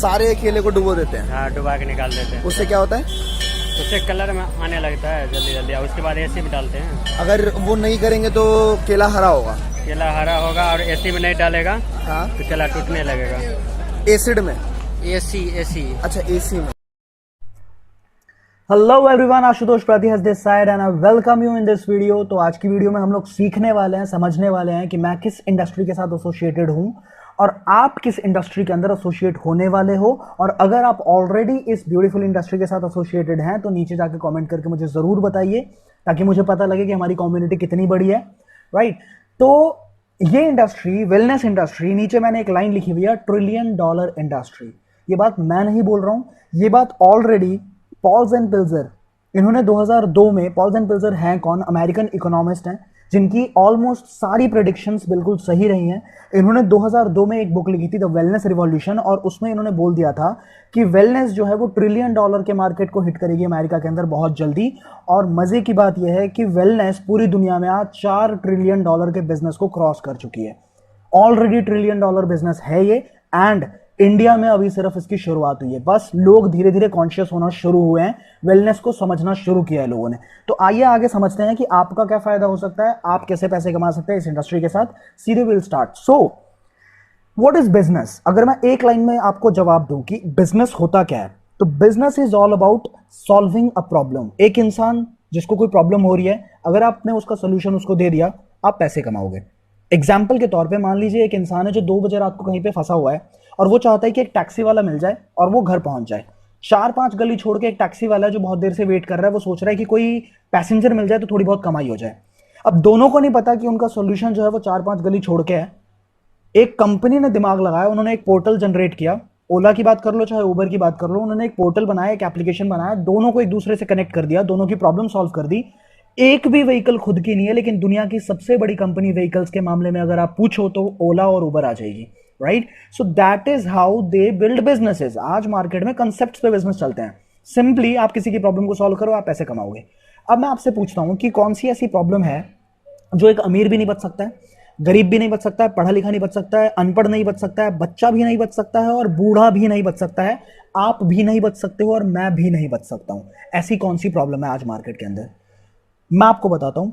सारे केले को डुबो देते हैं। हाँ, डुबा के निकाल देते हैं। उससे क्या होता है? उससे कलर में आने लगता है जल्दी जल्दी, और उसके बाद एसी में डालते हैं। अगर वो नहीं करेंगे तो केला हरा होगा। केला हरा होगा, और एसी में नहीं डालेगा हाँ, तो केला टूटने लगेगा। एसिड में? एसी एसी अच्छा, एसी में। हेलो एवरीवन, आशुतोष प्रति has this side and I welcome you in this video. तो आज की वीडियो में हम लोग सीखने वाले हैं, समझने वाले हैं कि मैं किस इंडस्ट्री के साथ एसोसिएटेड हूं और आप किस इंडस्ट्री के अंदर एसोसिएट होने वाले हो। और अगर आप ऑलरेडी इस ब्यूटीफुल इंडस्ट्री के साथ एसोसिएटेड हैं तो नीचे जाकर कमेंट करके मुझे ज़रूर बताइए, ताकि मुझे पता लगे कि हमारी कम्युनिटी कितनी बड़ी है। राइट, तो ये इंडस्ट्री, वेलनेस इंडस्ट्री, नीचे मैंने एक लाइन लिखी हुई है, $1 ट्रिलियन इंडस्ट्री। ये बात मैं नहीं बोल रहा हूँ, ये बात ऑलरेडी पॉल्स एंड पिल्जर, इन्होंने 2002 में, पॉल्स एंड पिल्जर हैं कौन? अमेरिकन इकोनॉमिस्ट हैं जिनकी ऑलमोस्ट सारी प्रेडिक्शंस बिल्कुल सही रही हैं। इन्होंने 2002 में एक बुक लिखी थी द वेलनेस रिवॉल्यूशन, और उसमें इन्होंने बोल दिया था कि वेलनेस जो है वो $1 ट्रिलियन के मार्केट को हिट करेगी अमेरिका के अंदर बहुत जल्दी। और मजे की बात यह है कि वेलनेस पूरी दुनिया में आज $4 ट्रिलियन के बिजनेस को क्रॉस कर चुकी है। ऑलरेडी $1 ट्रिलियन बिजनेस है ये, एंड इंडिया में अभी सिर्फ इसकी शुरुआत हुई है। बस लोग धीरे धीरे कॉन्शियस होना शुरू हुए हैं, वेलनेस को समझना शुरू किया है लोगों ने। तो आइए आगे समझते हैं कि आपका क्या फायदा हो सकता है, आप कैसे पैसे कमा सकते हैं इस इंडस्ट्री के साथ। सीधे will start. So what is business? अगर मैं एक लाइन में आपको जवाब दूं कि बिजनेस होता क्या है, तो business is all about solving a problem. एक इंसान जिसको कोई प्रॉब्लम हो रही है, अगर आपने उसका सोल्यूशन उसको दे दिया, आप पैसे कमाओगे। एग्जाम्पल के तौर पे मान लीजिए एक इंसान है जो 2 बजे रात को कहीं पे फंसा हुआ है और वो चाहता है कि एक टैक्सी वाला मिल जाए और वो घर पहुंच जाए। 4-5 गली छोड़ के एक टैक्सी वाला जो बहुत देर से वेट कर रहा है, वो सोच रहा है कि कोई पैसेंजर मिल जाए तो थोड़ी बहुत कमाई हो जाए। अब दोनों को नहीं पता कि उनका सोल्यूशन जो है वो 4-5 गली छोड़ के है। एक कंपनी ने दिमाग लगाया, उन्होंने एक पोर्टल जनरेट किया। ओला की बात कर लो चाहे उबर की बात कर लो, उन्होंने एक पोर्टल बनाया, एक एप्लीकेशन बनाया, दोनों को एक दूसरे से कनेक्ट कर दिया, दोनों की प्रॉब्लम सॉल्व कर दी। एक भी व्हीकल खुद की नहीं है, लेकिन दुनिया की सबसे बड़ी कंपनी व्हीकल्स के मामले में अगर आप पूछो तो ओला और उबर आ जाएगी। Right, so that is how they build businesses. आज मार्केट में कंसेप्ट्स पे बिजनेस चलते हैं। सिंपली आप किसी की प्रॉब्लम को सॉल्व करो, आप पैसे कमाओगे। अब मैं आपसे पूछता हूं कि कौन सी ऐसी प्रॉब्लम है जो एक अमीर भी नहीं बच सकता है, गरीब भी नहीं बच सकता है, पढ़ा लिखा नहीं बच सकता है, अनपढ़ नहीं बच सकता है, बच्चा भी नहीं बच सकता है, और बूढ़ा भी नहीं बच सकता है, आप भी नहीं बच सकते हो और मैं भी नहीं बच सकता हूं। ऐसी कौन सी प्रॉब्लम है आज मार्केट के अंदर? मैं आपको बताता हूं,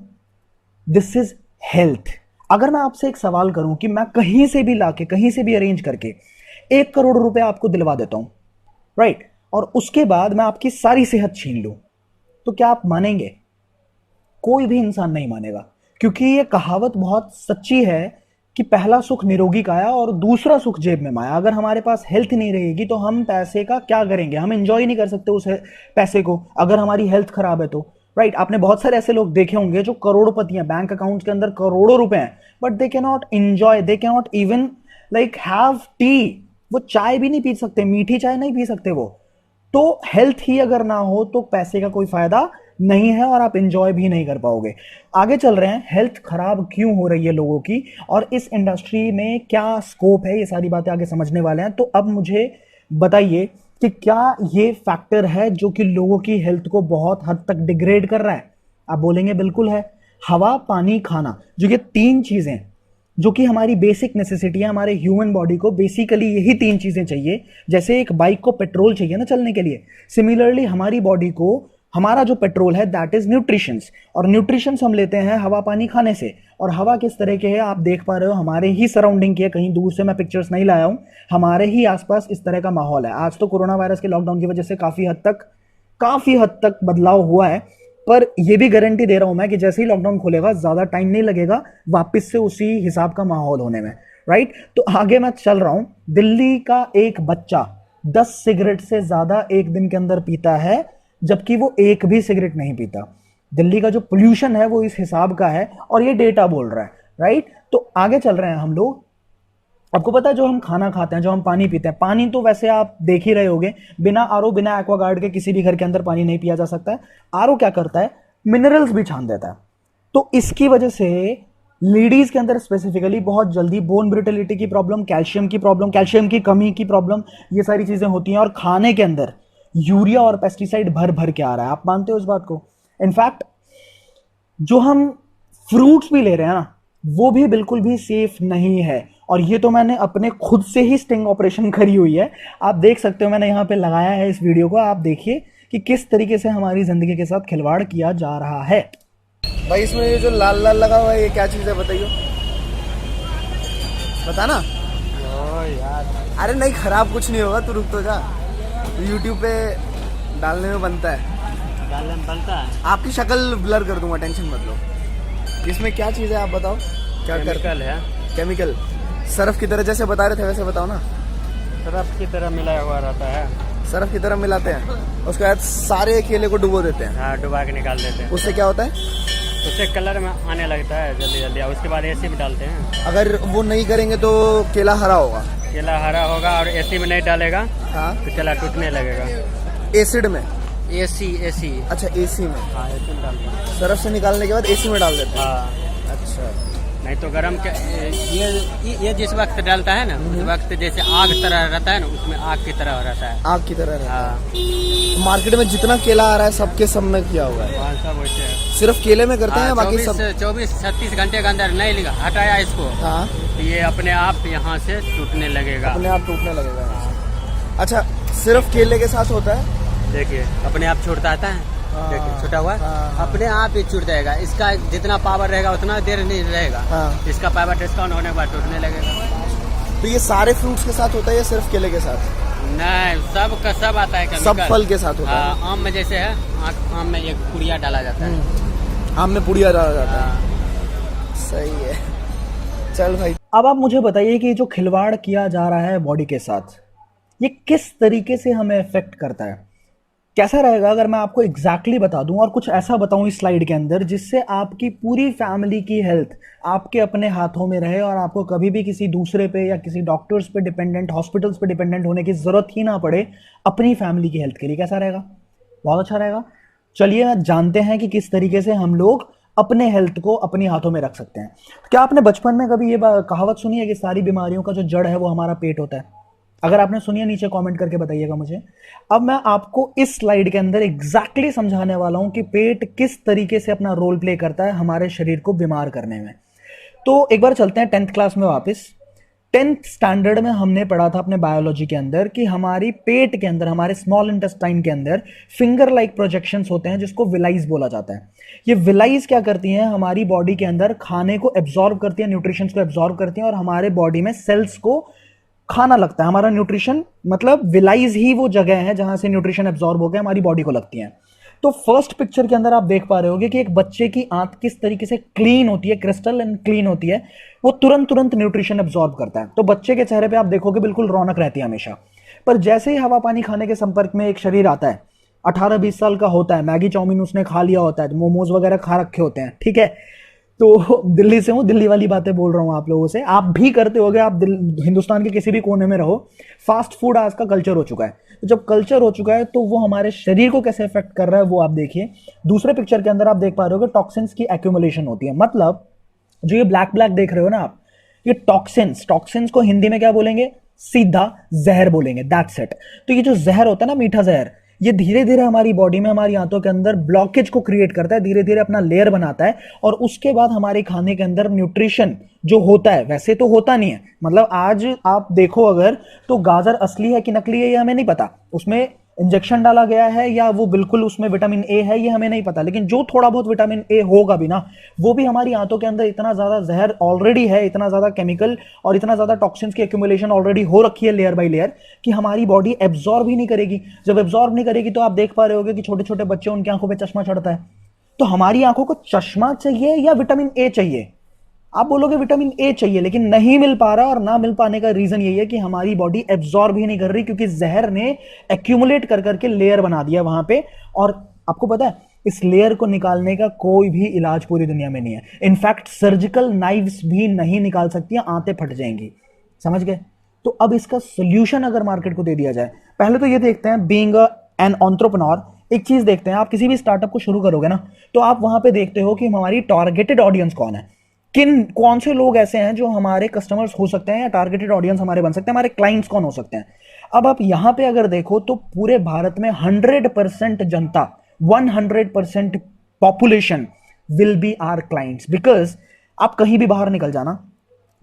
दिस इज हेल्थ। अगर मैं आपसे एक सवाल करूं कि मैं कहीं से भी लाके, कहीं से भी अरेंज करके 1 करोड़ रुपए आपको दिलवा देता हूं, राइट, और उसके बाद मैं आपकी सारी सेहत छीन लूं, तो क्या आप मानेंगे? कोई भी इंसान नहीं मानेगा, क्योंकि ये कहावत बहुत सच्ची है कि पहला सुख निरोगी काया और दूसरा सुख जेब में माया। अगर हमारे पास हेल्थ नहीं रहेगी तो हम पैसे का क्या करेंगे? हम एंजॉय नहीं कर सकते उस पैसे को, अगर हमारी हेल्थ खराब है तो। राइट, आपने बहुत सारे ऐसे लोग देखे होंगे जो करोड़पति हैं, बैंक अकाउंट के अंदर करोड़ों रुपए हैं, but they can not enjoy, they can not even like have T. वो चाय भी नहीं पी सकते, मीठी चाय नहीं पी सकते वो। तो हेल्थ ही अगर ना हो तो पैसे का कोई फायदा नहीं है और आप एंजॉय भी नहीं कर पाओगे। आगे चल रहे हैं, हेल्थ खराब क्यों हो रही है लोगों की और इस इंडस्ट्री में क्या स्कोप है, ये सारी बातें आगे समझने वाले हैं। तो अब मुझे बताइए कि क्या ये फैक्टर है जो कि लोगों की हेल्थ को बहुत हद तक डिग्रेड कर रहा है? आप बोलेंगे बिल्कुल है। हवा, पानी, खाना, जो ये 3 चीजें जो कि हमारी बेसिक नेसेसिटी है, हमारे ह्यूमन बॉडी को बेसिकली यही 3 चीजें चाहिए। जैसे एक बाइक को पेट्रोल चाहिए ना चलने के लिए, सिमिलरली हमारी बॉडी को हमारा जो पेट्रोल है दैट इज न्यूट्रिशंस। और न्यूट्रिशंस हम लेते हैं हवा पानी खाने से। और हवा किस तरह के है आप देख पा रहे हो, हमारे ही सराउंडिंग की है, कहीं दूर से मैं पिक्चर्स नहीं लाया हूं, हमारे ही आसपास इस तरह का माहौल है। आज तो कोरोना वायरस के लॉकडाउन की वजह से काफी हद तक बदलाव हुआ है, पर यह भी गारंटी दे रहा हूं मैं कि जैसे ही लॉकडाउन खुलेगा ज्यादा टाइम नहीं लगेगा वापस से उसी हिसाब का माहौल होने में। राइट, तो आगे मैं चल रहा हूं। दिल्ली का एक बच्चा 10 सिगरेट से ज्यादा एक दिन के अंदर पीता है, जबकि वो एक भी सिगरेट नहीं पीता। दिल्ली का जो पोल्यूशन है वो इस हिसाब का है और ये डेटा बोल रहा है। राइट, तो आगे चल रहे हैं हम लोग। आपको पता है जो हम खाना खाते हैं, जो हम पानी पीते हैं, पानी तो वैसे आप देख ही रहे होगे, बिना आरओ, बिना एक्वागार्ड के किसी भी घर के अंदर पानी नहीं पिया जा सकता है। आरओ क्या करता है? मिनरल्स भी छान देता है। तो इसकी वजह से लेडीज के अंदर स्पेसिफिकली बहुत जल्दी बोन ब्रिटलिटी की प्रॉब्लम, कैल्शियम की प्रॉब्लम, कैल्शियम की कमी की प्रॉब्लम, ये सारी चीजें होती हैं। और खाने के अंदर यूरिया और पेस्टिसाइड भर भर के आ रहा है। आप मानते हो इस बात को? इनफैक्ट जो हम फ्रूट्स भी ले रहे हैं ना, वो भी बिल्कुल भी सेफ नहीं है। और ये तो मैंने अपने खुद से ही स्टिंग ऑपरेशन करी हुई है। आप देख सकते हो मैंने यहाँ पे लगाया है इस वीडियो को, आप देखिए कि किस तरीके से हमारी ज़िंदगी के साथ खिलवाड़ किया जा रहा है। भाई इसमें ये जो लाल लाल लगा हुआ है ये क्या चीज़ है बताइए, बता ना। ओ यार, अरे नहीं खराब कुछ नहीं होगा, तू रुक तो जा, यूट्यूब पे डालने में बनता है। डालने में बनता है। आपकी शक्ल ब्लर कर दूंगा, टेंशन मत लो। इसमें क्या चीज़ है आप बताओ, क्या कर? केमिकल है। केमिकल। सरफ की तरह जैसे बता रहे थे वैसे बताओ ना। सरफ की तरह मिलाया हुआ रहता है। सरफ की तरह मिलाते हैं, उसके बाद सारे केले को डुबो देते हैं, हाँ, डुबा के निकाल देते हैं। उससे क्या होता है? उससे कलर में आने लगता है जल्दी जल्दी, और उसके बाद एसी में डालते हैं। अगर वो नहीं करेंगे तो केला हरा होगा। केला हरा होगा, और एसी में नहीं डालेगा हाँ, तो केला टूटने लगेगा। एसिड में। AC AC. अच्छा एसी में। हाँ, एसी में डालते हैं। सरफ से निकालने के बाद एसी में डाल देते हैं। हाँ, अच्छा, नहीं तो गरम के ये जिस वक्त डालता है ना, उस वक्त जैसे आग तरह रहता है ना, उसमें आग की तरह रहता है। आग की तरह रहता हाँ, है। मार्केट में जितना केला आ रहा है सबके सब में किया हुआ है। वहाँ सब वैसे है। सिर्फ केले में करते हैं, बाकी सब 24-36 घंटे के अंदर नहीं लिखा हटाया इसको, हाँ तो ये अपने आप यहाँ से टूटने लगेगा। अपने आप टूटने लगेगा। अच्छा, सिर्फ केले के साथ होता है? देखिए अपने आप छूटता आता है, देखिए छूटा हुआ हाँ। अपने आप ही छूट जाएगा। इसका जितना पावर रहेगा उतना देर नहीं रहेगा। हाँ। इसका पावर डिस्काउंट होने के बाद टूटने लगेगा। तो ये सारे फ्रूट्स के साथ होता है या सिर्फ केले के साथ? नहीं, सब का सब आता है केमिकल। सब फल के साथ होता है। हाँ, आम में जैसे है, आम में एक पुड़िया डाला जाता है। आम में पुड़िया डाला जाता है। हाँ। सही है, चल भाई। अब आप मुझे बताइए कि जो खिलवाड़ किया जा रहा है बॉडी के साथ, ये किस तरीके से हमें इफेक्ट करता है? कैसा रहेगा अगर मैं आपको एग्जैक्टली बता दूं और कुछ ऐसा बताऊं इस स्लाइड के अंदर जिससे आपकी पूरी फैमिली की हेल्थ आपके अपने हाथों में रहे और आपको कभी भी किसी दूसरे पे या किसी डॉक्टर्स पे डिपेंडेंट, हॉस्पिटल्स पे डिपेंडेंट होने की जरूरत ही ना पड़े अपनी फैमिली की हेल्थ के लिए। कैसा रहेगा? बहुत अच्छा रहेगा। चलिए जानते हैं कि किस तरीके से हम लोग अपने हेल्थ को अपने हाथों में रख सकते हैं। क्या आपने बचपन में कभी ये कहावत सुनी है कि सारी बीमारियों का जो जड़ है वो हमारा पेट होता है? अगर आपने सुनी है नीचे कमेंट करके बताइएगा मुझे। अब मैं आपको इस स्लाइड के अंदर एग्जैक्टली समझाने वाला हूं कि पेट किस तरीके से अपना रोल प्ले करता है हमारे शरीर को बीमार करने में। तो एक बार चलते हैं 10th क्लास में वापस। 10th स्टैंडर्ड में हमने पढ़ा था अपने बायोलॉजी के अंदर कि हमारी पेट के अंदर, हमारे स्मॉल इंटेस्टाइन के अंदर फिंगर लाइक प्रोजेक्शंस होते हैं जिसको विलाइज बोला जाता है। ये विलाइज क्या करती हैं? हमारी बॉडी के अंदर खाने को एब्जॉर्ब करती है, न्यूट्रिशन को एब्जॉर्ब करती हैं और हमारे बॉडी में सेल्स को खाना लगता है। हमारा न्यूट्रिशन मतलब विलाइज ही वो जगह है जहां से न्यूट्रिशन एब्जॉर्ब होकर हमारी बॉडी को लगती है। तो फर्स्ट पिक्चर के अंदर आप देख पा रहे होगे कि एक बच्चे की आंत किस तरीके से क्लीन होती है, क्रिस्टल एंड क्लीन होती है, वो तुरंत न्यूट्रिशन एब्जॉर्ब करता है। तो बच्चे के चेहरे पे आप देखोगे बिल्कुल रौनक रहती है हमेशा। पर जैसे ही हवा पानी खाने के संपर्क में एक शरीर आता है, 18-20 साल का होता है, मैगी चाउमीन उसने खा लिया होता है, मोमोज वगैरह खा रखे होते हैं, ठीक है, तो दिल्ली से हूँ, दिल्ली वाली बातें बोल रहा हूँ आप लोगों से, आप भी करते होगे, आप हिंदुस्तान के किसी भी कोने में रहो, फास्ट फूड आज का कल्चर हो चुका है। तो जब कल्चर हो चुका है तो वो हमारे शरीर को कैसे इफेक्ट कर रहा है वो आप देखिए। दूसरे पिक्चर के अंदर आप देख पा रहे हो कि टॉक्सिन्स की एक्यूमुलेशन होती है। मतलब जो ये ब्लैक ब्लैक देख रहे हो ना आप, ये टॉक्सिन्स को हिंदी में क्या बोलेंगे? सीधा जहर बोलेंगे, दैट्स इट। तो ये जो जहर होता है ना, मीठा जहर, ये धीरे धीरे हमारी बॉडी में, हमारी आंतों के अंदर ब्लॉकेज को क्रिएट करता है, धीरे धीरे अपना लेयर बनाता है और उसके बाद हमारे खाने के अंदर न्यूट्रिशन जो होता है, वैसे तो होता नहीं है, मतलब आज आप देखो अगर तो गाजर असली है कि नकली है ये हमें नहीं पता, उसमें इंजेक्शन डाला गया है या वो बिल्कुल उसमें विटामिन ए है ये हमें नहीं पता, लेकिन जो थोड़ा बहुत विटामिन ए होगा भी ना, वो भी हमारी आंतों के अंदर इतना ज्यादा जहर ऑलरेडी है, इतना ज्यादा केमिकल और इतना ज्यादा टॉक्सिन्स की एक्यूमुलेशन ऑलरेडी हो रखी है लेयर बाय लेयर कि हमारी बॉडी एब्जॉर्ब ही नहीं करेगी। जब एब्जॉर्ब नहीं करेगी तो आप देख पा रहे होगे कि छोटे छोटे बच्चे, उनकी आंखों पर चश्मा चढ़ता है। तो हमारी आंखों को चश्मा चाहिए या विटामिन ए चाहिए? आप बोलोगे विटामिन ए चाहिए, लेकिन नहीं मिल पा रहा, और ना मिल पाने का रीजन यही है कि हमारी बॉडी एब्जॉर्ब ही नहीं कर रही, क्योंकि जहर ने एक्यूमुलेट कर करके लेयर बना दिया वहां पे। और आपको पता है इस लेयर को निकालने का कोई भी इलाज पूरी दुनिया में नहीं है। इनफैक्ट सर्जिकल नाइव्स भी नहीं निकाल सकती हैं, आंतें फट जाएंगी। समझ गए? तो अब इसका सोल्यूशन अगर मार्केट को दे दिया जाए, पहले तो ये देखते हैं, बीइंग एन एंटरप्रेन्योर, एक चीज देखते हैं, आप किसी भी स्टार्टअप को शुरू करोगे ना तो आप वहां पे देखते हो कि हमारी टारगेटेड ऑडियंस कौन है, कौन से लोग ऐसे हैं जो हमारे कस्टमर्स हो सकते हैं या टारगेटेड ऑडियंस हमारे बन सकते हैं, हमारे क्लाइंट्स कौन हो सकते हैं। अब आप यहां पे अगर देखो तो पूरे भारत में 100% जनता, 100% population will be our clients. Because आप कहीं भी बाहर निकल जाना,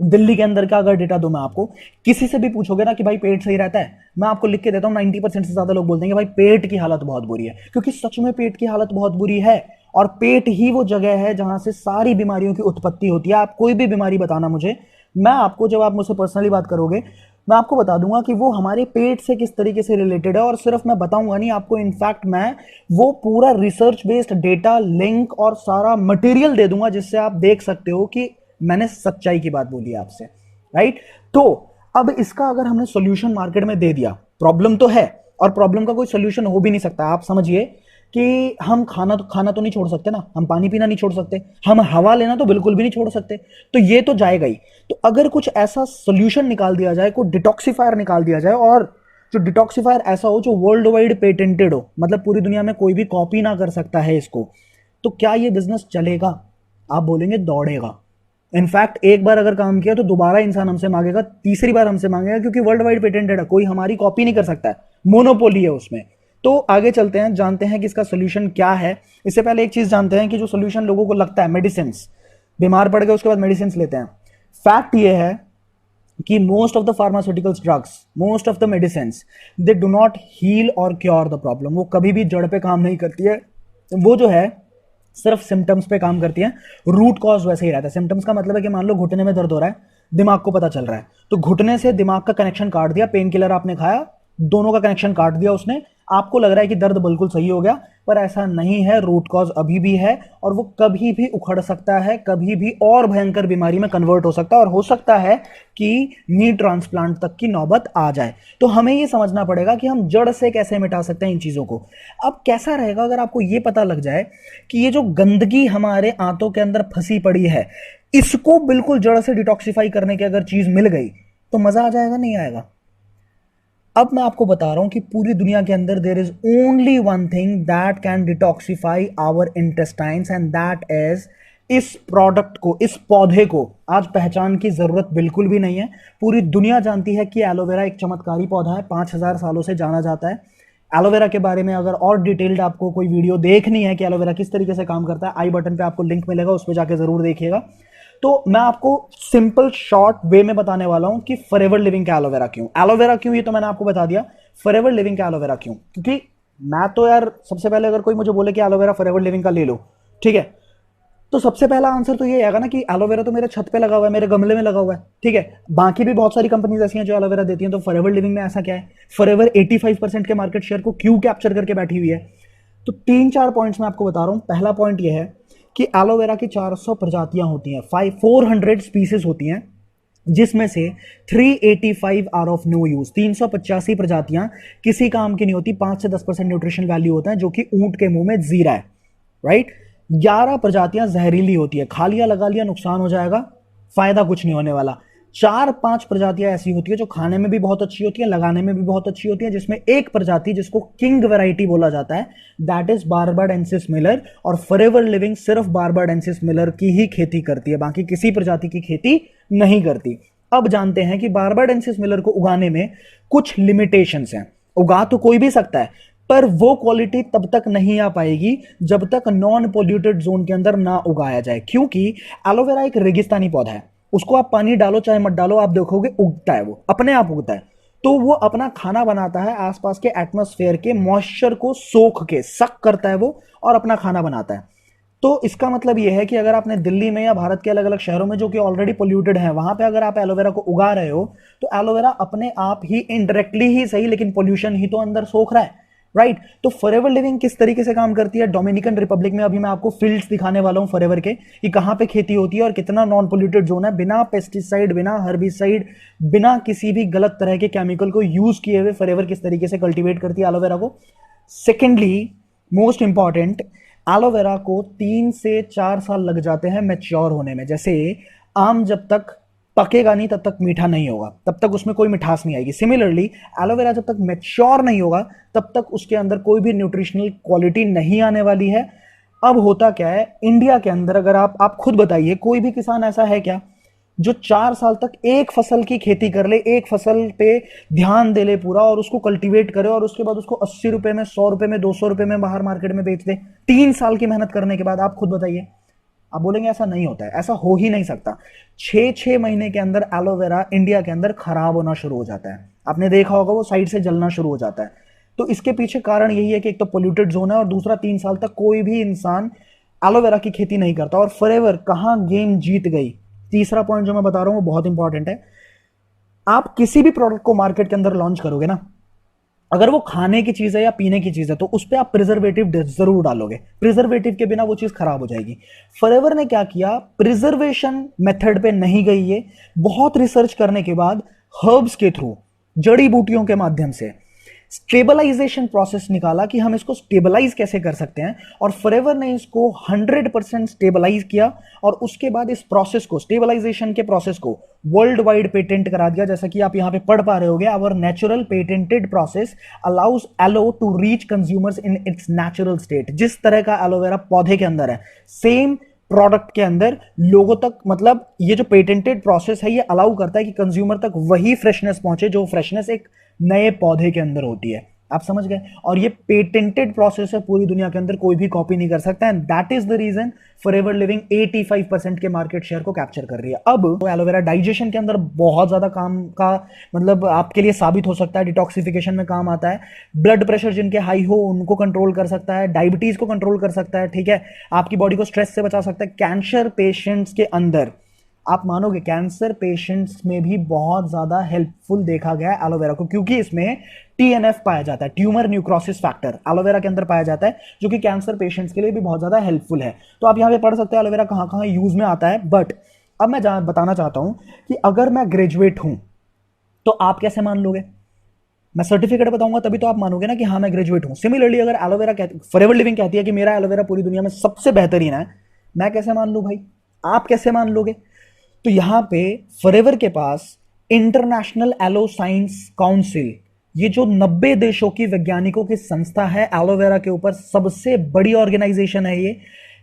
दिल्ली के अंदर का अगर डेटा दूं मैं आपको, किसी से भी पूछोगे ना कि भाई पेट सही रहता है, मैं आपको लिख के देता हूं 90% से ज्यादा लोग बोलते हैं कि भाई पेट की हालत बहुत बुरी है, क्योंकि सच में पेट की हालत बहुत बुरी है। और पेट ही वो जगह है जहां से सारी बीमारियों की उत्पत्ति होती है। आप कोई भी बीमारी बताना मुझे, मैं आपको, जब आप मुझसे पर्सनली बात करोगे, मैं आपको बता दूंगा कि वो हमारे पेट से किस तरीके से रिलेटेड है। और सिर्फ मैं बताऊंगा नहीं आपको, इनफैक्ट मैं वो पूरा रिसर्च बेस्ड डेटा, लिंक और सारा मटेरियल दे दूंगा, जिससे आप देख सकते हो कि मैंने सच्चाई की बात बोली है आपसे, राइट। तो अब इसका अगर हमने सॉल्यूशन मार्केट में दे दिया, प्रॉब्लम तो है और प्रॉब्लम का कोई सॉल्यूशन हो भी नहीं सकता। आप समझिए कि हम खाना तो नहीं छोड़ सकते ना, हम पानी पीना नहीं छोड़ सकते, हम हवा लेना तो बिल्कुल भी नहीं छोड़ सकते, तो ये तो जाएगा ही। तो अगर कुछ ऐसा सॉल्यूशन निकाल दिया जाए, कोई डिटॉक्सिफायर निकाल दिया जाए, और जो डिटॉक्सिफायर ऐसा हो जो वर्ल्ड वाइड पेटेंटेड हो, मतलब पूरी दुनिया में कोई भी कॉपी ना कर सकता है इसको, तो क्या ये बिजनेस चलेगा? आप बोलेंगे दौड़ेगा। इनफैक्ट एक बार अगर काम किया तो दोबारा इंसान हमसे मांगेगा, तीसरी बार हमसे मांगेगा, क्योंकि वर्ल्ड वाइड पेटेंटेड है, कोई हमारी कॉपी नहीं कर सकता है, मोनोपोली है उसमें। तो आगे चलते हैं, जानते हैं कि इसका सोल्यूशन क्या है। इससे पहले एक चीज जानते हैं कि जो सोल्यूशन लोगों को लगता है, मेडिसिन, बीमार पड़ गए उसके बाद मेडिसिन लेते हैं, फैक्ट ये है कि most of the pharmaceuticals drugs, most of the medicine, they do not heal और क्योर द प्रॉब्लम। वो कभी भी जड़ पे काम नहीं करती है, वो जो है सिर्फ सिम्टम्स पे काम करती है। रूट कॉज वैसे ही रहता है। सिम्टम्स का मतलब है कि मान लो घुटने में दर्द हो रहा है, दिमाग को पता चल रहा है, तो घुटने से दिमाग का कनेक्शन काट दिया, पेन किलर आपने खाया, दोनों का कनेक्शन काट दिया उसने, आपको लग रहा है कि दर्द बिल्कुल सही हो गया, पर ऐसा नहीं है। रूट कॉज अभी भी है और वो कभी भी उखड़ सकता है, कभी भी और भयंकर बीमारी में कन्वर्ट हो सकता है, और हो सकता है कि नी ट्रांसप्लांट तक की नौबत आ जाए। तो हमें ये समझना पड़ेगा कि हम जड़ से कैसे मिटा सकते हैं इन चीजों को। अब कैसा रहेगा अगर आपको ये पता लग जाए कि ये जो गंदगी हमारे आंतों के अंदर फंसी पड़ी है, इसको बिल्कुल जड़ से डिटॉक्सिफाई करने की अगर चीज मिल गई तो मजा आ जाएगा, नहीं आएगा? अब मैं आपको बता रहा हूं कि पूरी दुनिया के अंदर there is only one thing that can detoxify our intestines, and that is, इस प्रोडक्ट को, इस पौधे को आज पहचान की जरूरत बिल्कुल भी नहीं है। पूरी दुनिया जानती है कि एलोवेरा एक चमत्कारी पौधा है, 5000 सालों से जाना जाता है। एलोवेरा के बारे में अगर और डिटेल्ड आपको कोई वीडियो देखनी है कि एलोवेरा किस तरीके से काम करता है, आई बटन पे आपको लिंक मिलेगा, उस पर जाके जरूर देखिएगा। तो मैं आपको सिंपल शॉर्ट वे में बताने वाला हूं कि फॉरएवर लिविंग का एलोवेरा क्यों, एलोवेरा क्यों, ये तो मैंने आपको बता दिया। फॉरएवर लिविंग का एलोवेरा क्यों? क्योंकि मैं तो यार, सबसे पहले अगर कोई मुझे बोले कि एलोवेरा फॉरएवर लिविंग का ले लो, ठीक है, तो सबसे पहला आंसर तो ये आएगा ना कि एलोवेरा तो मेरे छत पे लगा हुआ है, मेरे गमले में लगा हुआ है, ठीक है। बाकी भी बहुत सारी कंपनीज ऐसी हैं जो एलोवेरा देती हैं, तो फॉरएवर लिविंग में ऐसा क्या है? फॉरएवर 85% के मार्केट शेयर को क्यों कैप्चर करके बैठी हुई है? तो 3-4 पॉइंट्स मैं आपको बता रहा हूं। पहला पॉइंट ये है कि एलोवेरा की 400 प्रजातियां होती हैं, 400 स्पीसीज होती हैं, जिसमें से 385 आर ऑफ नो यूज, 385 प्रजातियां किसी काम की नहीं होती। 5 से 10% न्यूट्रिशन वैल्यू होता है, जो कि ऊंट के मुंह में जीरा है, राइट। 11 प्रजातियां जहरीली होती है, खा लिया लगा लिया नुकसान हो जाएगा, फायदा कुछ नहीं होने वाला। 4-5 प्रजातियां ऐसी होती है जो खाने में भी बहुत अच्छी होती है, लगाने में भी बहुत अच्छी होती है, जिसमें एक प्रजाति जिसको किंग वैरायटी बोला जाता है, दैट इज बारबाडेंसिस मिलर। और फॉरएवर लिविंग सिर्फ बारबाडेंसिस मिलर की ही खेती करती है, बाकी किसी प्रजाति की खेती नहीं करती। अब जानते हैं कि बारबाडेंसिस मिलर को उगाने में कुछ लिमिटेशंस हैं। उगा तो कोई भी सकता है, पर वो क्वालिटी तब तक नहीं आ पाएगी जब तक नॉन पोल्यूटेड जोन के अंदर ना उगाया जाए, क्योंकि एलोवेरा एक रेगिस्तानी पौधा है। उसको आप पानी डालो चाहे मत डालो, आप देखोगे उगता है, वो अपने आप उगता है। तो वो अपना खाना बनाता है, आसपास के एटमॉस्फेयर के मॉइस्चर को सोख के सक करता है वो, और अपना खाना बनाता है। तो इसका मतलब यह है कि अगर आपने दिल्ली में या भारत के अलग अलग शहरों में जो कि ऑलरेडी पोल्यूटेड है, वहां पे अगर आप एलोवेरा को उगा रहे हो, तो एलोवेरा अपने आप ही इनडायरेक्टली ही सही, लेकिन पोल्यूशन ही तो अंदर सोख रहा है, राइट। तो फॉरएवर लिविंग किस तरीके से काम करती है? डोमिनिकन रिपब्लिक में अभी मैं आपको फील्ड्स दिखाने वाला हूं फॉरएवर के, कि कहां पे खेती होती है और कितना नॉन पोल्यूटेड जोन है, बिना पेस्टिसाइड, बिना हर्बिसाइड, बिना किसी भी गलत तरह के केमिकल को यूज किए हुए फॉरएवर किस तरीके से कल्टीवेट करती है एलोवेरा को। सेकेंडली, मोस्ट इंपॉर्टेंट, एलोवेरा को 3 से 4 साल लग जाते हैं मैच्योर होने में। जैसे आम जब तक पकेगा नहीं तब तक मीठा नहीं होगा, तब तक उसमें कोई मिठास नहीं आएगी। सिमिलरली एलोवेरा जब तक मैच्योर नहीं होगा तब तक उसके अंदर कोई भी न्यूट्रिशनल क्वालिटी नहीं आने वाली है। अब होता क्या है इंडिया के अंदर, अगर आप खुद बताइए, कोई भी किसान ऐसा है क्या जो 4 साल तक एक फसल की खेती कर ले, एक फसल पे ध्यान दे ले पूरा, और उसको कल्टीवेट करे, और उसके बाद उसको 80 रुपए में, 100 रुपए में, 200 रुपए में बाहर मार्केट में बेच दे 3 साल की मेहनत करने के बाद? आप खुद बताइए, आप बोलेंगे ऐसा नहीं होता है, ऐसा हो ही नहीं सकता। 6 महीने के अंदर एलोवेरा इंडिया के अंदर खराब होना शुरू हो जाता है, आपने देखा होगा वो साइड से जलना शुरू हो जाता है। तो इसके पीछे कारण यही है कि एक तो पोल्यूटेड जोन है और दूसरा 3 साल तक कोई भी इंसान एलोवेरा की खेती नहीं करता। और फॉरएवर कहां गेम जीत गई। तीसरा पॉइंट जो मैं बता रहा हूं वो बहुत इंपॉर्टेंट है। आप किसी भी प्रोडक्ट को मार्केट के अंदर लॉन्च करोगे ना, अगर वो खाने की चीज है या पीने की चीज है तो उस पर आप प्रिजर्वेटिव जरूर डालोगे, प्रिजर्वेटिव के बिना वो चीज खराब हो जाएगी। फॉरएवर ने क्या किया, प्रिजर्वेशन मेथड पे नहीं गई, ये बहुत रिसर्च करने के बाद हर्ब्स के थ्रू, जड़ी बूटियों के माध्यम से स्टेबलाइजेशन प्रोसेस निकाला कि हम इसको स्टेबलाइज कैसे कर सकते हैं। और फॉरएवर ने इसको 100% स्टेबलाइज किया और उसके बाद इस प्रोसेस को, स्टेबलाइजेशन के प्रोसेस को वर्ल्ड वाइड पेटेंट करा दिया। जैसा कि आप यहां पे पढ़ पा रहे होगे, our natural patented process allows aloe to reach consumers in its natural state. जिस तरह का एलोवेरा पौधे के अंदर है, सेम प्रोडक्ट के अंदर लोगों तक, मतलब ये जो पेटेंटेड प्रोसेस है ये अलाउ करता है कि कंज्यूमर तक वही फ्रेशनेस पहुंचे जो फ्रेशनेस एक नए पौधे के अंदर होती है। आप समझ गए। और ये पेटेंटेड प्रोसेस है, पूरी दुनिया के अंदर कोई भी कॉपी नहीं कर सकता। And that is the reason Forever Living 85% के मार्केट शेयर को कैप्चर कर रही है। अब तो एलोवेरा डाइजेशन के अंदर बहुत ज्यादा काम का, मतलब आपके लिए साबित हो सकता है। डिटॉक्सिफिकेशन में काम आता है, ब्लड प्रेशर जिनके हाई हो उनको कंट्रोल कर सकता है, डायबिटीज को कंट्रोल कर सकता है, ठीक है, आपकी बॉडी को स्ट्रेस से बचा सकता है। कैंसर पेशेंट्स के अंदर, आप मानोगे, कैंसर पेशेंट्स में भी बहुत ज्यादा हेल्पफुल देखा गया है एलोवेरा को, क्योंकि इसमें टीएनएफ पाया जाता है, ट्यूमर न्यूक्रोसिस फैक्टर एलोवेरा के अंदर पाया जाता है, जो कि कैंसर पेशेंट्स के लिए भी बहुत ज्यादा हेल्पफुल है। तो आप यहां पे पढ़ सकते हैं एलोवेरा कहां कहां यूज में आता है। बट अब मैं बताना चाहता हूं कि अगर मैं ग्रेजुएट हूं तो आप कैसे मान लोगे। मैं सर्टिफिकेट बताऊंगा तभी तो आप मानोगे ना कि हाँ मैं ग्रेजुएट हूं। सिमिलरली अगर एलोवेरा फॉरएवर लिविंग कहती है कि मेरा एलोवेरा पूरी दुनिया में सबसे बेहतरीन है, मैं कैसे मान लूं भाई, आप कैसे मान लोगे। तो यहां पे फॉरएवर के पास इंटरनेशनल एलो साइंस काउंसिल, ये जो 90 देशों की वैज्ञानिकों की संस्था है एलोवेरा के ऊपर, सबसे बड़ी ऑर्गेनाइजेशन है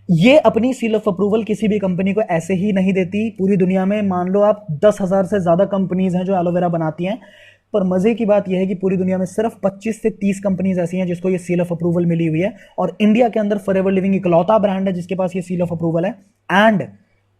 ये अपनी सील ऑफ अप्रूवल किसी भी कंपनी को ऐसे ही नहीं देती। पूरी दुनिया में मान लो आप 10,000 से ज्यादा कंपनीज हैं जो एलोवेरा बनाती हैं, पर मजे की बात यह है कि पूरी दुनिया में सिर्फ 25 से 30 कंपनीज ऐसी हैं जिसको ये सील ऑफ अप्रूवल मिली हुई है। और इंडिया के अंदर फॉरएवर लिविंग इकलौता ब्रांड है जिसके पास ये सील ऑफ अप्रूवल है। एंड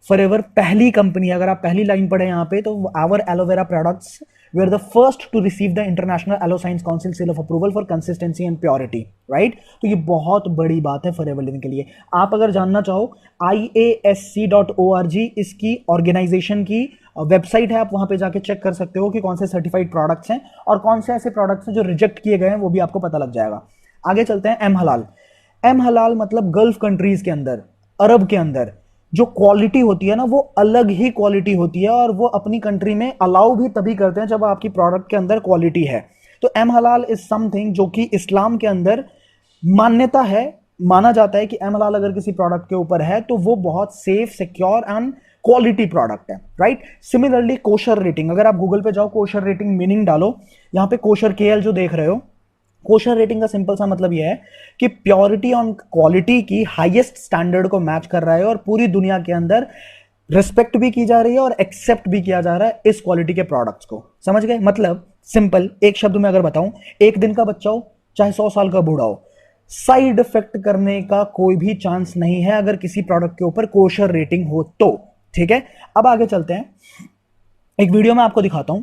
फॉरएवर पहली कंपनी, अगर आप पहली लाइन पढ़े यहां पे, तो our aloe vera products we are the first to receive the International Aloe Science Council seal of approval for consistency and purity, right. तो ये बहुत बड़ी बात है फॉरएवर लिविंग के लिए। आप अगर जानना चाहो, IASC.org इसकी ऑर्गेनाइजेशन की वेबसाइट है, आप वहां पे जाके चेक कर सकते हो कि कौन से सर्टिफाइड प्रोडक्ट्स हैं और कौन से ऐसे प्रोडक्ट्स हैं जो रिजेक्ट किए गए हैं, वो भी आपको पता लग जाएगा। आगे चलते हैं। एम हलाल। एम हलाल मतलब गल्फ कंट्रीज के अंदर, अरब के अंदर जो क्वालिटी होती है ना, वो अलग ही क्वालिटी होती है और वो अपनी कंट्री में अलाउ भी तभी करते हैं जब आपकी प्रोडक्ट के अंदर क्वालिटी है। तो एम हलाल इज समथिंग जो कि इस्लाम के अंदर मान्यता है, माना जाता है कि एम हलाल अगर किसी प्रोडक्ट के ऊपर है तो वो बहुत safe, secure and quality product है, राइट। सिमिलरली कोशर रेटिंग, अगर आप गूगल पे जाओ, कोशर रेटिंग मीनिंग डालो, यहां पे कोशर केएल जो देख रहे हो, कोशर रेटिंग का सिंपल सा मतलब यह है कि प्योरिटी और क्वालिटी की हाईएस्ट स्टैंडर्ड को मैच कर रहा है और पूरी दुनिया के अंदर रिस्पेक्ट भी की जा रही है और एक्सेप्ट भी किया जा रहा है इस क्वालिटी के प्रोडक्ट्स को। समझ गए। मतलब सिंपल एक शब्द में अगर बताऊं, एक दिन का बच्चा हो चाहे 100 साल का बूढ़ा हो, साइड इफेक्ट करने का कोई भी चांस नहीं है अगर किसी प्रोडक्ट के ऊपर कोशर रेटिंग हो तो, ठीक है। अब आगे चलते हैं, एक वीडियो में आपको दिखाता हूं।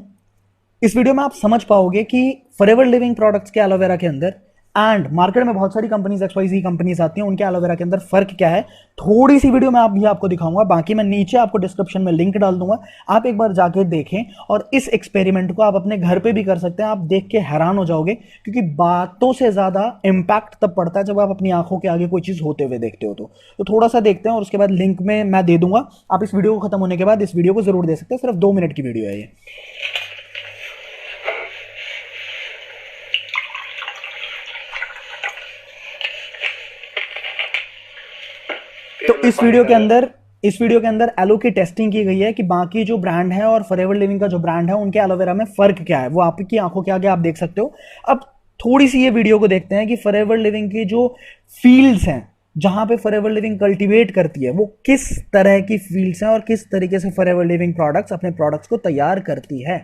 इस वीडियो में आप समझ पाओगे कि फॉरएवर लिविंग प्रोडक्ट्स के एलोवेरा के अंदर एंड मार्केट में बहुत सारी कंपनीज, XYZ कंपनीज आती हैं, उनके एलोवेरा के अंदर फर्क क्या है। थोड़ी सी वीडियो में आप भी आपको दिखाऊंगा, बाकी मैं नीचे आपको डिस्क्रिप्शन में लिंक डाल दूंगा, आप एक बार जाके देखें और इस एक्सपेरिमेंट को आप अपने घर पे भी कर सकते हैं। आप देख के हैरान हो जाओगे, क्योंकि बातों से ज्यादा इंपैक्ट तब पड़ता है जब आप अपनी आंखों के आगे कोई चीज होते हुए देखते हो। तो थोड़ा सा देखते हैं और उसके बाद लिंक में मैं दे दूंगा। आप इस वीडियो को खत्म होने के बाद इस वीडियो को जरूर दे सकते हैं, सिर्फ 2 मिनट की वीडियो है ये। तो इस वीडियो के अंदर एलो की टेस्टिंग की गई है कि बाकी जो ब्रांड है और फॉरएवर लिविंग का जो ब्रांड है उनके एलोवेरा में फर्क क्या है, वो आपकी आंखों के आगे आप देख सकते हो। अब थोड़ी सी ये वीडियो को देखते हैं कि फॉरएवर लिविंग की जो फील्ड्स हैं जहां पे फॉरएवर लिविंग कल्टीवेट करती है, वो किस तरह की फील्ड्स हैं और किस तरीके से फॉरएवर लिविंग प्रोडक्ट्स अपने प्रोडक्ट्स को तैयार करती है।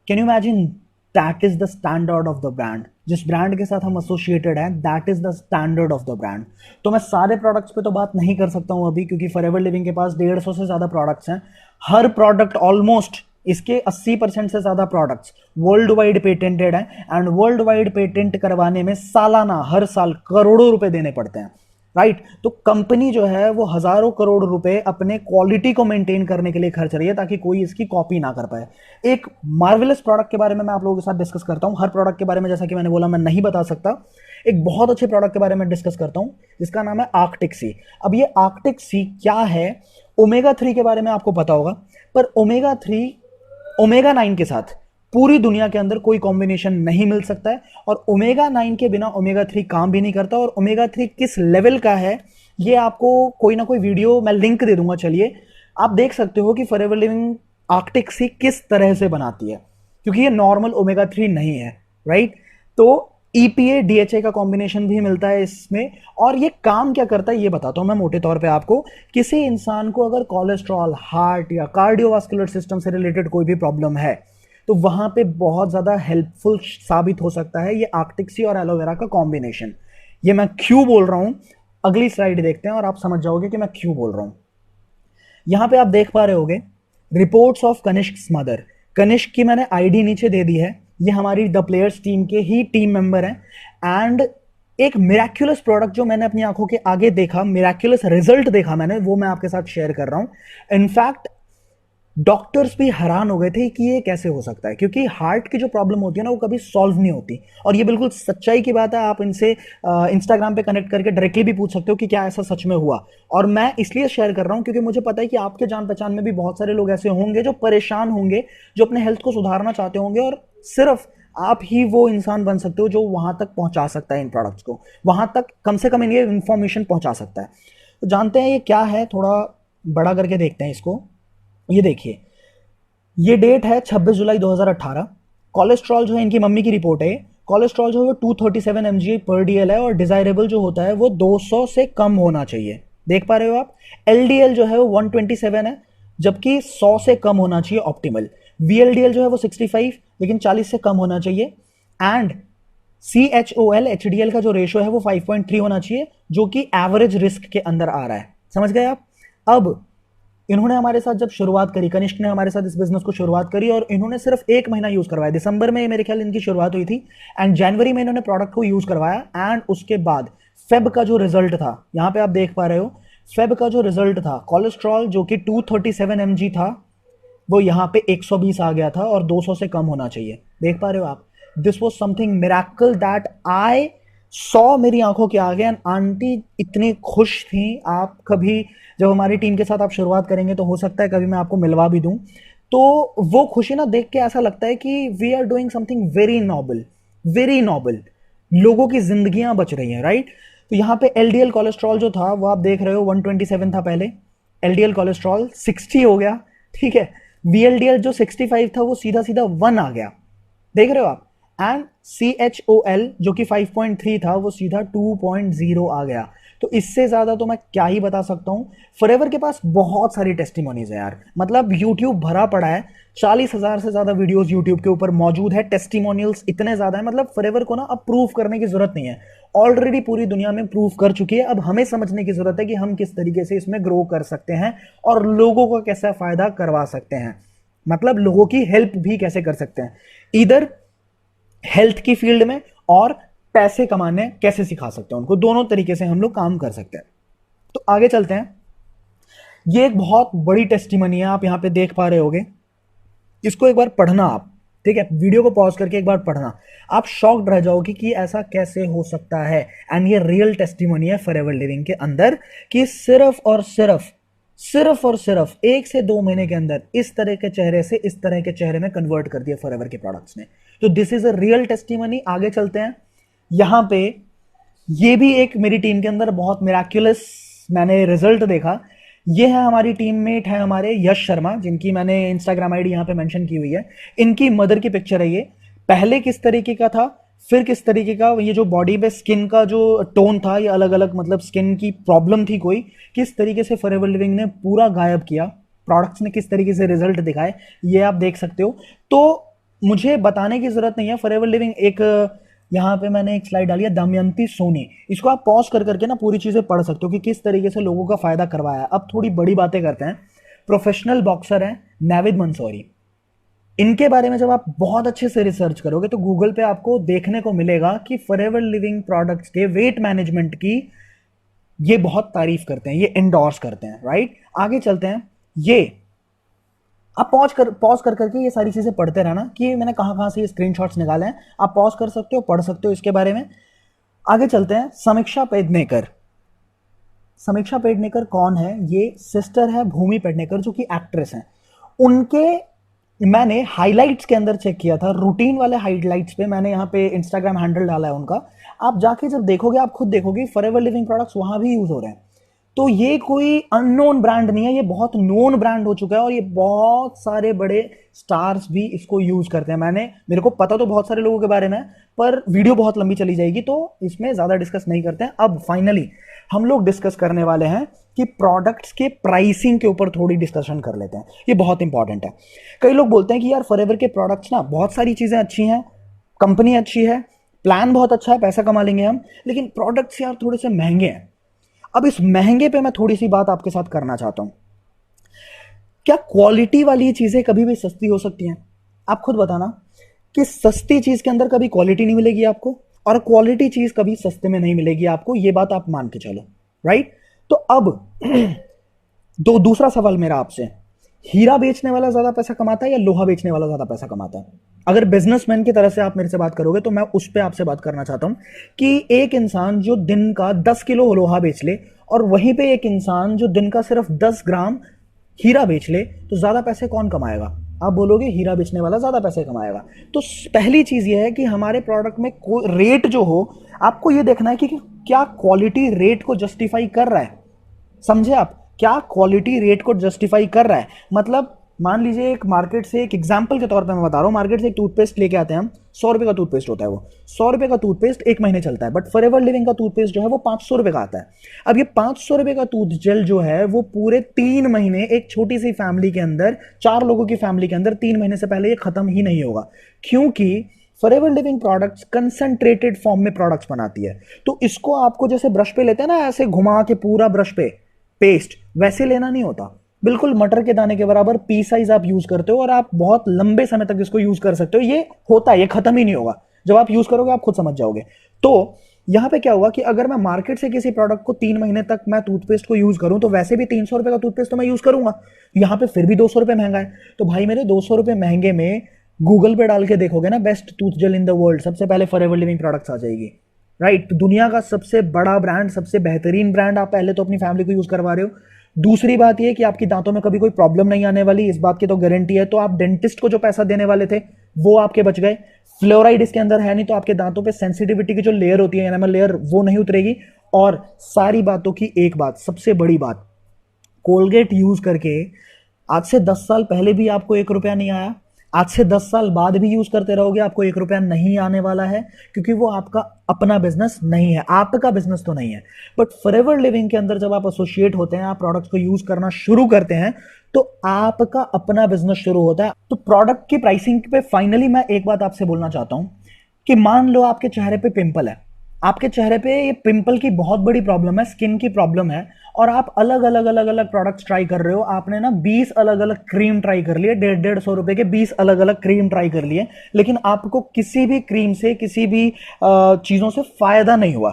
Can you imagine, that is the standard of the brand. जिस ब्रांड के साथ हम एसोसिएटेड हैं, that is the standard of the brand. तो मैं सारे प्रोडक्ट्स पे तो बात नहीं कर सकता हूं अभी, क्योंकि फॉरएवर लिविंग के पास 150 से ज़्यादा प्रोडक्ट्स हैं। हर प्रोडक्ट ऑलमोस्ट इसके 80% से ज़्यादा प्रोडक्ट्स वर्ल्ड वाइड पेटेंटेड हैं, एंड वर्ल्ड वाइड पेटेंट करवाने में सालाना हर साल करोड़ों रुपए देने पड़ते हैं, राइट। तो कंपनी जो है वो हजारों करोड़ रुपए अपने क्वालिटी को मेंटेन करने के लिए खर्च रही है, ताकि कोई इसकी कॉपी ना कर पाए। एक मार्वेलस प्रोडक्ट के बारे में मैं आप लोगों के साथ डिस्कस करता हूं। हर प्रोडक्ट के बारे में, जैसा कि मैंने बोला, मैं नहीं बता सकता। एक बहुत अच्छे प्रोडक्ट के बारे में डिस्कस करता हूं, जिसका नाम है आर्कटिक सी। अब ये आर्कटिक सी क्या है? ओमेगा 3 के बारे में आपको पता होगा, पर ओमेगा 3 ओमेगा 9 के साथ पूरी दुनिया के अंदर कोई कॉम्बिनेशन नहीं मिल सकता है, और ओमेगा 9 के बिना ओमेगा 3 काम भी नहीं करता। और ओमेगा 3 किस लेवल का है, ये आपको कोई ना कोई वीडियो मैं लिंक दे दूंगा, चलिए आप देख सकते हो कि फॉरएवर लिविंग आर्कटिक सी किस तरह से बनाती है, क्योंकि ये नॉर्मल ओमेगा 3 नहीं है, राइट। तो EPA DHA का कॉम्बिनेशन भी मिलता है इसमें। और ये काम क्या करता है ये बताता हूं मैं मोटे तौर पे आपको। किसी इंसान को अगर कोलेस्ट्रॉल, हार्ट या कार्डियोवास्कुलर सिस्टम से रिलेटेड कोई भी प्रॉब्लम है, तो वहां पे बहुत ज्यादा हेल्पफुल साबित हो सकता है ये आर्कटिक सी और एलोवेरा का कॉम्बिनेशन। ये मैं क्यों बोल रहा हूं, अगली स्लाइड देखते हैं और आप समझ जाओगे कि मैं क्यों बोल रहा हूं। यहां पे आप देख पा रहे होगे reports of Kanishk mother. Kanishk की मैंने आईडी नीचे दे दी है, ये हमारी द प्लेयर्स टीम के ही टीम मेंबर हैं। एंड एक मिराक्युलस प्रोडक्ट जो मैंने अपनी आंखों के आगे देखा, मिराक्युलस रिजल्ट देखा मैंने, वो मैं आपके साथ शेयर कर रहा हूं। इनफैक्ट डॉक्टर्स भी हैरान हो गए थे कि ये कैसे हो सकता है, क्योंकि हार्ट की जो प्रॉब्लम होती है ना, वो कभी सॉल्व नहीं होती। और ये बिल्कुल सच्चाई की बात है। आप इनसे इंस्टाग्राम पे कनेक्ट करके डायरेक्टली भी पूछ सकते हो कि क्या ऐसा सच में हुआ। और मैं इसलिए शेयर कर रहा हूं क्योंकि मुझे पता है कि आपके जान पहचान में भी बहुत सारे लोग ऐसे होंगे जो परेशान होंगे, जो अपने हेल्थ को सुधारना चाहते होंगे, और सिर्फ आप ही वो इंसान बन सकते हो जो वहां तक पहुंचा सकता है इन प्रोडक्ट्स को, वहां तक कम से कम ये इंफॉर्मेशन पहुंचा सकता है। तो जानते हैं ये क्या है, थोड़ा बड़ा करके देखते हैं इसको। ये देखिए, ये डेट है 26 जुलाई 2018। कोलेस्ट्रॉल जो है, इनकी मम्मी की रिपोर्ट है, कोलेस्ट्रॉल जो है वो 237 mg पर DL है, और डिजायरेबल जो होता है वो 200 से कम होना चाहिए। देख पा रहे हो आप। LDL जो है वो 127 है, जबकि 100 से कम होना चाहिए ऑप्टिमल। VLDL जो है वो 65, लेकिन 40 से कम होना चाहिए। एंड CHOL HDL का जो रेशो है वो 5.3 होना चाहिए, जो कि एवरेज रिस्क के अंदर आ रहा है। समझ गए आप। अब इन्होंने हमारे साथ जब शुरुआत करी, कनिष्क ने हमारे साथ इस बिजनेस को शुरुआत करी, और इन्होंने सिर्फ 1 महीना यूज करवाया। दिसंबर में मेरे ख्याल इनकी शुरुआत हुई थी, एंड जनवरी में इन्होंने प्रोडक्ट को यूज करवाया। एंड उसके बाद फेब का जो रिजल्ट था, यहां पे आप देख पा रहे हो, फेब का जो रिजल्ट था, कोलेस्ट्रॉल जो कि 237 mg था, वो यहां पे 120 आ गया था, और 200 से कम होना चाहिए। देख पा रहे हो आप। This was something miracle that I saw मेरी आंखों के आगे। एंड आंटी इतनी खुश थी। आप कभी जब हमारी टीम के साथ आप शुरुआत करेंगे तो हो सकता है कभी मैं आपको मिलवा भी दूं, तो वो खुशी ना देख के ऐसा लगता है कि we are doing something very noble, very noble. लोगों की जिंदगियां बच रही हैं, राइट। तो यहाँ पे LDL कोलेस्ट्रॉल जो था वो आप देख रहे हो 127 था पहले, LDL कोलेस्ट्रॉल 60 हो गया, ठीक है। VLDL जो 65 था वो सीधा सीधा 1 आ गया, देख रहे हो आप। एंड CHOL जो कि 5.3 था वो सीधा 2.0 आ गया। तो इससे ज्यादा तो मैं क्या ही बता सकता हूं। फॉरएवर के पास बहुत सारी टेस्टिमोनीज है यार, मतलब YouTube भरा पड़ा है। 40,000 से ज्यादा वीडियोस YouTube के ऊपर मौजूद है। टेस्टिमोनियल्स इतने ज्यादा है, मतलब फॉरएवर को ना अब प्रूफ करने की जरूरत नहीं है, ऑलरेडी पूरी दुनिया में प्रूफ कर चुकी है। अब हमें समझने की जरूरत है कि हम किस तरीके से इसमें ग्रो कर सकते हैं और लोगों को कैसा फायदा करवा सकते हैं, मतलब लोगों की हेल्प भी कैसे कर सकते हैं, इधर हेल्थ की फील्ड में और पैसे कमाने कैसे सिखा सकते हैं उनको। दोनों तरीके से हम लोग काम कर सकते हैं। तो आगे चलते हैं। ये एक बहुत बड़ी टेस्टिमनी है, आप यहां पे देख पा रहे होगे। इसको एक बार पढ़ना आप, ठीक है, वीडियो को पॉज करके एक बार पढ़ना। आप शॉक्ड रह जाओगे कि ऐसा कैसे हो सकता है। एंड ये रियल टेस्टिमनी है फॉरएवर लिविंग के अंदर, कि सिर्फ और सिर्फ 1 से 2 महीने के अंदर इस तरह के चेहरे से इस तरह के चेहरे में कन्वर्ट कर दिया फॉरएवर के प्रोडक्ट्स ने। तो this is a real testimony. आगे चलते हैं। यहां पे ये भी एक मेरी टीम के अंदर बहुत मिराक्युलस मैंने रिजल्ट देखा। ये है हमारी टीममेट है हमारे यश शर्मा, जिनकी मैंने इंस्टाग्राम आईडी यहां पे मेंशन की हुई है। इनकी मदर की पिक्चर है ये। पहले किस तरीके का था, फिर किस तरीके का, ये जो बॉडी पे स्किन का जो टोन था, ये अलग अलग, मतलब स्किन की प्रॉब्लम थी कोई, किस तरीके से फॉरएवर लिविंग ने पूरा गायब किया। प्रोडक्ट्स ने किस तरीके से रिजल्ट दिखाए, ये आप देख सकते हो। तो मुझे बताने की जरूरत नहीं है। फॉरएवर लिविंग एक, यहाँ पे मैंने एक स्लाइड डाली है, दमयंती सोनी, इसको आप पॉज कर करके ना पूरी चीजें पढ़ सकते हो कि किस तरीके से लोगों का फायदा करवाया है। अब थोड़ी बड़ी बातें करते हैं। प्रोफेशनल बॉक्सर हैं नाविद मंसूरी, इनके बारे में जब आप बहुत अच्छे से रिसर्च करोगे तो गूगल पे आपको देखने को मिलेगा कि फॉरएवर लिविंग प्रोडक्ट्स के वेट मैनेजमेंट की ये बहुत तारीफ करते हैं, ये इंडोर्स करते हैं, राइट। आगे चलते हैं। ये आप पॉज कर करके ये सारी चीजें पढ़ते रहना कि मैंने कहां से ये स्क्रीनशॉट्स निकाले हैं। आप पॉज कर सकते हो, पढ़ सकते हो इसके बारे में। आगे चलते हैं। समीक्षा पेडनेकर, समीक्षा पेडनेकर कौन है? ये सिस्टर है भूमि पेडनेकर जो कि एक्ट्रेस हैं। उनके मैंने हाइलाइट्स के अंदर चेक किया था, रूटीन वाले हाइलाइट्स पे मैंने यहाँ पे इंस्टाग्राम हैंडल डाला है उनका। आप जाके जब देखोगे आप खुद देखोगे फॉरएवर लिविंग प्रोडक्ट्स वहां भी यूज हो रहे हैं। तो ये कोई अननोन ब्रांड नहीं है, ये बहुत नोन ब्रांड हो चुका है और ये बहुत सारे बड़े स्टार्स भी इसको यूज करते हैं। मेरे को पता तो बहुत सारे लोगों के बारे में, पर वीडियो बहुत लंबी चली जाएगी तो इसमें ज्यादा डिस्कस नहीं करते हैं। अब फाइनली हम लोग डिस्कस करने वाले हैं कि प्रोडक्ट्स के प्राइसिंग के ऊपर थोड़ी डिस्कशन कर लेते हैं। ये बहुत इंपॉर्टेंट है। कई लोग बोलते हैं कि यार फॉरएवर के प्रोडक्ट्स ना बहुत सारी चीजें अच्छी हैं, कंपनी अच्छी है, प्लान बहुत अच्छा है, पैसा कमा लेंगे हम, लेकिन प्रोडक्ट्स यार थोड़े से महंगे हैं। अब इस महंगे पे मैं थोड़ी सी बात आपके साथ करना चाहता हूं। क्या क्वालिटी वाली चीजें कभी भी सस्ती हो सकती हैं? आप खुद बताना कि सस्ती चीज के अंदर कभी क्वालिटी नहीं मिलेगी आपको, और क्वालिटी चीज कभी सस्ते में नहीं मिलेगी आपको। ये बात आप मान के चलो, राइट। तो अब दूसरा सवाल मेरा आपसे, हीरा बेचने वाला ज्यादा पैसा कमाता है या लोहा बेचने वाला ज्यादा पैसा कमाता है? अगर बिजनेसमैन की तरह से आप मेरे से बात करोगे तो मैं उस पर आपसे बात करना चाहता हूं कि एक इंसान जो दिन का 10 किलो लोहा बेच ले और वहीं पे एक इंसान जो दिन का सिर्फ 10 ग्राम हीरा बेच ले, तो ज्यादा पैसे कौन कमाएगा? आप बोलोगे हीरा बेचने वाला ज्यादा पैसे कमाएगा। तो पहली चीज यह है कि हमारे प्रोडक्ट में रेट जो हो, आपको यह देखना है कि क्या क्वालिटी रेट को जस्टिफाई कर रहा है। समझे आप? क्या क्वालिटी रेट को जस्टिफाई कर रहा है? मतलब मान लीजिए एक मार्केट से, एक एग्जांपल के तौर पे मैं बता रहा हूं, मार्केट से एक टूथपेस्ट लेके आते हैं हम, 100 रुपए का टूथपेस्ट होता है वो, 100 रुपए का टूथपेस्ट 1 महीने चलता है, बट फॉरएवर लिविंग का टूथपेस्ट जो है वो 500 रुपए का आता है। अब ये 500 रुपए का टूथ जेल जो है वो पूरे 3 महीने एक छोटी सी फैमिली के अंदर, 4 लोगों की फैमिली के अंदर 3 महीने से पहले ये खत्म ही नहीं होगा, क्योंकि forever living products concentrated form में प्रोडक्ट्स बनाती है। तो इसको आपको जैसे ब्रश पे लेते हैं ना, ऐसे घुमा के पूरा ब्रश पे पेस्ट, वैसे लेना नहीं होता। बिल्कुल मटर के दाने के बराबर पी साइज आप यूज करते हो और आप बहुत लंबे समय तक इसको यूज कर सकते हो। ये होता है, ये खत्म ही नहीं होगा। जब आप यूज करोगे आप खुद समझ जाओगे। तो यहां पे क्या हुआ कि अगर मैं मार्केट से किसी प्रोडक्ट को 3 महीने तक मैं टूथपेस्ट को यूज करूं, तो वैसे भी 300 रुपए का टूथपेस्ट तो मैं यूज करूंगा, यहां पे फिर भी 200 रुपए महंगा है। तो भाई मेरे 200 रुपए महंगे में गूगल पे डाल के देखोगे ना best tooth gel in the world, सबसे पहले फॉरएवर लिविंग प्रोडक्ट्स आ जाएगी, राइट। दुनिया का सबसे बड़ा ब्रांड, सबसे बेहतरीन ब्रांड, आप पहले तो अपनी फैमिली को यूज करवा रहे हो। दूसरी बात यह कि आपकी दांतों में कभी कोई प्रॉब्लम नहीं आने वाली, इस बात की तो गारंटी है। तो आप डेंटिस्ट को जो पैसा देने वाले थे वो आपके बच गए। फ्लोराइड इसके अंदर है नहीं, तो आपके दांतों पे सेंसिटिविटी की जो लेयर होती है, एनामल लेयर, वो नहीं उतरेगी। और सारी बातों की एक बात, सबसे बड़ी बात, कोलगेट यूज करके आज से 10 साल पहले भी आपको 1 रुपया नहीं आया, आज से 10 साल बाद भी यूज करते रहोगे आपको 1 रुपया नहीं आने वाला है, क्योंकि वो आपका अपना बिजनेस नहीं है, आपका बिजनेस तो नहीं है। बट फॉरएवर लिविंग के अंदर जब आप एसोसिएट होते हैं, आप प्रोडक्ट्स को यूज करना शुरू करते हैं, तो आपका अपना बिजनेस शुरू होता है। तो प्रोडक्ट की प्राइसिंग पे फाइनली मैं एक बात आपसे बोलना चाहता हूं कि मान लो आपके चेहरे पे पिंपल है, आपके चेहरे पे ये पिंपल की बहुत बड़ी प्रॉब्लम है, स्किन की प्रॉब्लम है, और आप अलग अलग प्रोडक्ट्स ट्राई कर रहे हो। आपने ना 20 अलग अलग क्रीम ट्राई कर लिए, 150 रुपए के 20 अलग अलग क्रीम ट्राई कर लिए, लेकिन आपको किसी भी क्रीम से, किसी भी चीजों से फायदा नहीं हुआ।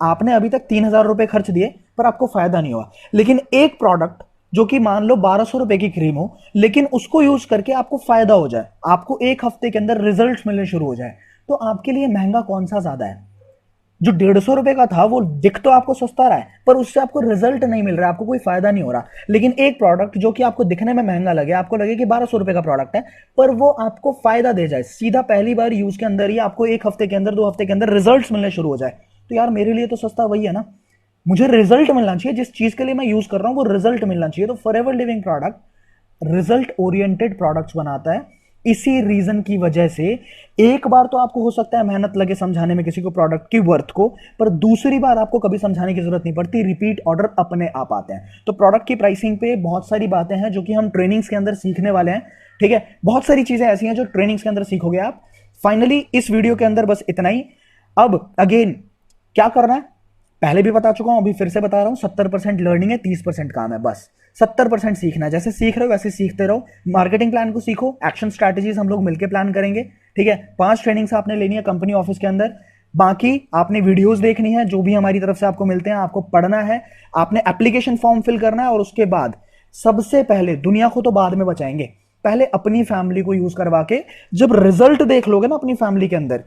आपने अभी तक 3000 रुपए खर्च दिए पर आपको फायदा नहीं हुआ। लेकिन एक प्रोडक्ट जो कि मान लो 1200 रुपए की क्रीम हो, लेकिन उसको यूज करके आपको फायदा हो जाए, आपको 1 हफ्ते के अंदर रिजल्ट मिलने शुरू हो जाए, तो आपके लिए महंगा कौन सा ज्यादा है? जो 150 रुपए का था वो दिख तो आपको सस्ता रहा है, पर उससे आपको रिजल्ट नहीं मिल रहा, आपको कोई फायदा नहीं हो रहा। लेकिन एक प्रोडक्ट जो कि आपको दिखने में महंगा लगे, आपको लगे कि 1200 रुपए का प्रोडक्ट है, पर वो आपको फायदा दे जाए, सीधा पहली बार यूज के अंदर ही आपको 1 हफ्ते के अंदर, 2 हफ्ते के अंदर रिजल्ट मिलने शुरू हो जाए, तो यार मेरे लिए तो सस्ता वही है ना। मुझे रिजल्ट मिलना चाहिए, जिस चीज के लिए मैं यूज कर रहा हूं वो रिजल्ट मिलना चाहिए। तो forever living product result oriented products बनाता है। इसी रीजन की वजह से एक बार तो आपको हो सकता है मेहनत लगे समझाने में किसी को प्रोडक्ट की वर्थ को, पर दूसरी बार आपको कभी समझाने की जरूरत नहीं पड़ती, रिपीट ऑर्डर अपने आप आते हैं। तो प्रोडक्ट की प्राइसिंग पे बहुत सारी बातें हैं जो कि हम ट्रेनिंग्स के अंदर सीखने वाले हैं। ठीक है, बहुत सारी चीजें ऐसी हैं जो ट्रेनिंग्स के अंदर सीखोगे आप। फाइनली इस वीडियो के अंदर बस इतना ही। अब अगेन क्या करना है पहले भी बता चुका हूं, अभी फिर से बता रहा हूं, 70% लर्निंग है, 30% काम है। बस 70% सीखना है, जैसे सीख रहे हो वैसे सीखते रहो। मार्केटिंग प्लान को सीखो, एक्शन स्ट्रैटेजीज हम लोग मिलकर प्लान करेंगे, ठीक है। 5 ट्रेनिंग्स आपने लेनी है कंपनी ऑफिस के अंदर। बाकी आपने वीडियोस देखनी है जो भी हमारी तरफ से आपको मिलते हैं, आपको पढ़ना है, आपने एप्लीकेशन फॉर्म फिल करना है, और उसके बाद सबसे पहले दुनिया को तो बाद में बचाएंगे, पहले अपनी फैमिली को यूज करवा के जब रिजल्ट देख लोगे ना अपनी फैमिली के अंदर,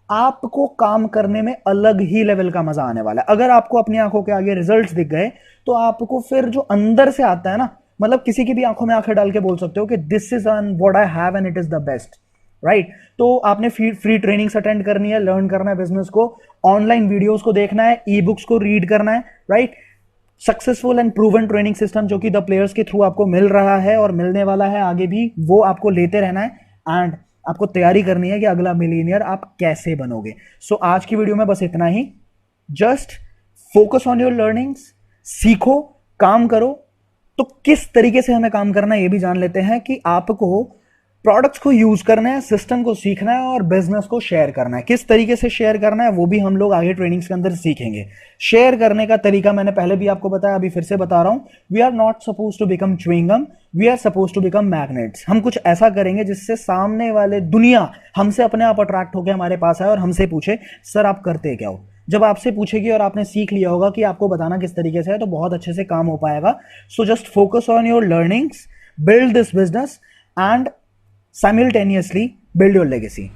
आपको काम करने में अलग ही लेवल का मजा आने वाला है। अगर आपको अपनी आंखों के आगे रिजल्ट्स दिख गए तो आपको फिर जो अंदर से आता है ना, मतलब किसी की भी आंखों में आंखें डाल के बोल सकते हो कि this is on what I have and it is the best, right. तो आपने फ्री ट्रेनिंग्स अटेंड करनी है, लर्न करना है बिजनेस को, ऑनलाइन वीडियोस को देखना है, ई बुक्स को रीड करना है, right. Successful and proven training system जो कि द प्लेयर्स के थ्रू आपको मिल रहा है और मिलने वाला है आगे भी, वो आपको लेते रहना है एंड आपको तैयारी करनी है कि अगला मिलीनियर आप कैसे बनोगे। सो आज की वीडियो में बस इतना ही। Just focus on your learnings, सीखो, काम करो। तो किस तरीके से हमें काम करना है ये भी जान लेते हैं कि आपको प्रोडक्ट्स को यूज करना है, सिस्टम को सीखना है और बिजनेस को शेयर करना है। किस तरीके से शेयर करना है वो भी हम लोग आगे ट्रेनिंग्स के अंदर सीखेंगे। शेयर करने का तरीका मैंने पहले भी आपको बताया, अभी फिर से बता रहा हूं। We are not suppose to become chewing gum, we are suppose to become magnets. हम कुछ ऐसा करेंगे जिससे सामने वाले दुनिया हमसे अपने आप अट्रैक्ट होकर हमारे पास आए और हमसे पूछे सर आप करते क्या हो। जब आपसे पूछेगी और आपने सीख लिया होगा कि आपको बताना किस तरीके से है, तो बहुत अच्छे से काम हो पाएगा। So just focus on your learnings, build this business and simultaneously build your legacy.